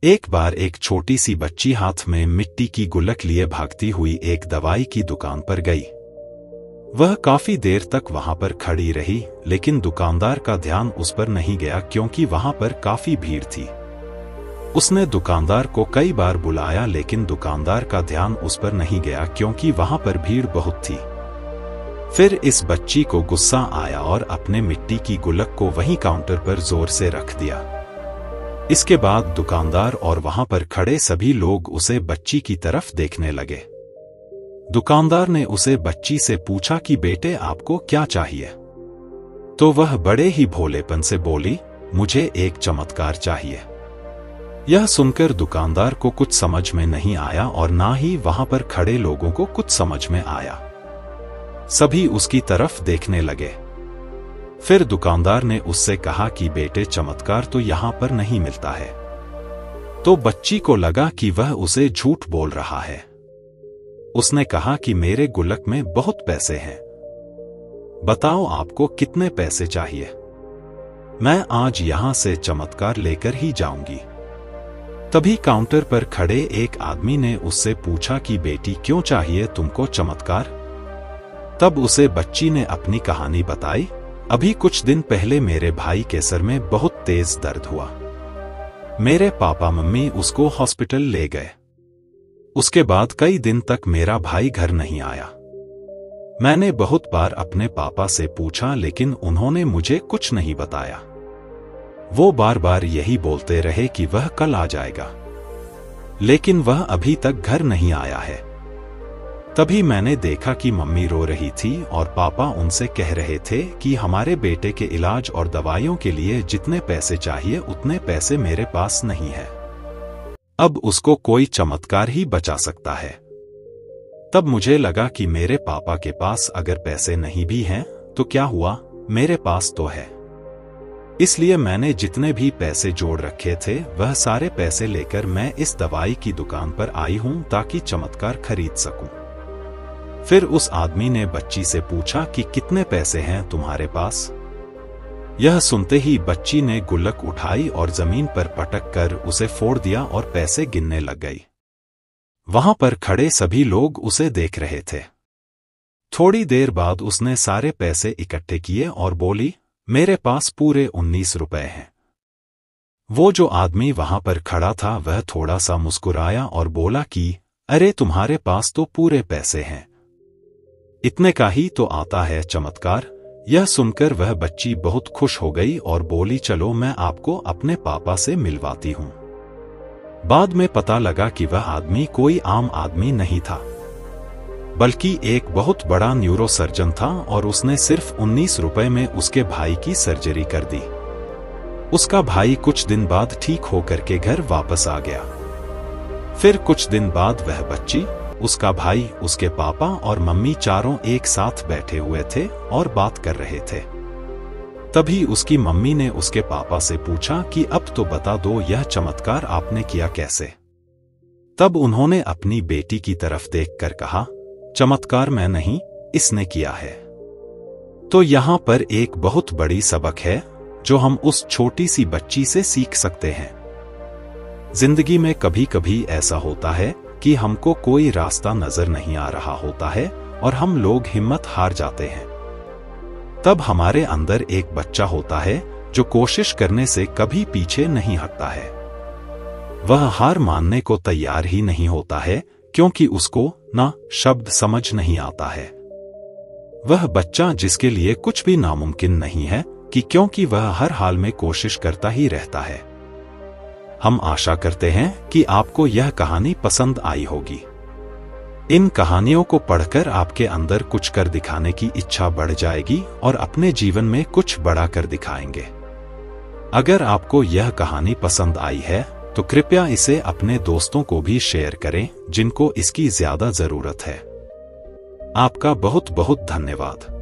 एक बार एक छोटी सी बच्ची हाथ में मिट्टी की गुल्लक लिए भागती हुई एक दवाई की दुकान पर गई। वह काफी देर तक वहां पर खड़ी रही, लेकिन दुकानदार का ध्यान उस पर नहीं गया क्योंकि वहां पर काफी भीड़ थी। उसने दुकानदार को कई बार बुलाया, लेकिन दुकानदार का ध्यान उस पर नहीं गया क्योंकि वहां पर भीड़ बहुत थी। फिर इस बच्ची को गुस्सा आया और अपने मिट्टी की गुल्लक को वहीं काउंटर पर जोर से रख दिया। इसके बाद दुकानदार और वहां पर खड़े सभी लोग उसे बच्ची की तरफ देखने लगे। दुकानदार ने उसे बच्ची से पूछा कि बेटे आपको क्या चाहिए? तो वह बड़े ही भोलेपन से बोली, मुझे एक चमत्कार चाहिए। यह सुनकर दुकानदार को कुछ समझ में नहीं आया और ना ही वहां पर खड़े लोगों को कुछ समझ में आया। सभी उसकी तरफ देखने लगे। फिर दुकानदार ने उससे कहा कि बेटे चमत्कार तो यहां पर नहीं मिलता है। तो बच्ची को लगा कि वह उसे झूठ बोल रहा है। उसने कहा कि मेरे गुल्लक में बहुत पैसे हैं। बताओ आपको कितने पैसे चाहिए? मैं आज यहां से चमत्कार लेकर ही जाऊंगी। तभी काउंटर पर खड़े एक आदमी ने उससे पूछा कि बेटी क्यों चाहिए तुमको चमत्कार? तब उसे बच्ची ने अपनी कहानी बताई। अभी कुछ दिन पहले मेरे भाई के सर में बहुत तेज दर्द हुआ। मेरे पापा मम्मी उसको हॉस्पिटल ले गए। उसके बाद कई दिन तक मेरा भाई घर नहीं आया। मैंने बहुत बार अपने पापा से पूछा, लेकिन उन्होंने मुझे कुछ नहीं बताया। वो बार बार यही बोलते रहे कि वह कल आ जाएगा, लेकिन वह अभी तक घर नहीं आया है। तभी मैंने देखा कि मम्मी रो रही थी और पापा उनसे कह रहे थे कि हमारे बेटे के इलाज और दवाइयों के लिए जितने पैसे चाहिए उतने पैसे मेरे पास नहीं है। अब उसको कोई चमत्कार ही बचा सकता है। तब मुझे लगा कि मेरे पापा के पास अगर पैसे नहीं भी हैं तो क्या हुआ, मेरे पास तो है। इसलिए मैंने जितने भी पैसे जोड़ रखे थे वह सारे पैसे लेकर मैं इस दवाई की दुकान पर आई हूं ताकि चमत्कार खरीद सकूं। फिर उस आदमी ने बच्ची से पूछा कि कितने पैसे हैं तुम्हारे पास? यह सुनते ही बच्ची ने गुल्लक उठाई और जमीन पर पटक कर उसे फोड़ दिया और पैसे गिनने लग गई। वहां पर खड़े सभी लोग उसे देख रहे थे। थोड़ी देर बाद उसने सारे पैसे इकट्ठे किए और बोली, मेरे पास पूरे 19 रुपए हैं। वो जो आदमी वहां पर खड़ा था वह थोड़ा सा मुस्कुराया और बोला कि अरे तुम्हारे पास तो पूरे पैसे हैं, इतने का ही तो आता है चमत्कार। यह सुनकर वह बच्ची बहुत खुश हो गई और बोली, चलो मैं आपको अपने पापा से मिलवाती हूं। बाद में पता लगा कि वह आदमी कोई आम आदमी नहीं था, बल्कि एक बहुत बड़ा न्यूरोसर्जन था और उसने सिर्फ 19 रुपए में उसके भाई की सर्जरी कर दी। उसका भाई कुछ दिन बाद ठीक होकर के घर वापस आ गया। फिर कुछ दिन बाद वह बच्ची, उसका भाई, उसके पापा और मम्मी चारों एक साथ बैठे हुए थे और बात कर रहे थे। तभी उसकी मम्मी ने उसके पापा से पूछा कि अब तो बता दो यह चमत्कार आपने किया कैसे? तब उन्होंने अपनी बेटी की तरफ देखकर कहा, चमत्कार मैं नहीं, इसने किया है। तो यहां पर एक बहुत बड़ी सबक है जो हम उस छोटी सी बच्ची से सीख सकते हैं। जिंदगी में कभी कभी ऐसा होता है कि हमको कोई रास्ता नजर नहीं आ रहा होता है और हम लोग हिम्मत हार जाते हैं। तब हमारे अंदर एक बच्चा होता है जो कोशिश करने से कभी पीछे नहीं हटता है। वह हार मानने को तैयार ही नहीं होता है क्योंकि उसको ना शब्द समझ नहीं आता है। वह बच्चा जिसके लिए कुछ भी नामुमकिन नहीं है कि क्योंकि वह हर हाल में कोशिश करता ही रहता है। हम आशा करते हैं कि आपको यह कहानी पसंद आई होगी। इन कहानियों को पढ़कर आपके अंदर कुछ कर दिखाने की इच्छा बढ़ जाएगी और अपने जीवन में कुछ बड़ा कर दिखाएंगे। अगर आपको यह कहानी पसंद आई है तो कृपया इसे अपने दोस्तों को भी शेयर करें जिनको इसकी ज्यादा जरूरत है। आपका बहुत बहुत धन्यवाद।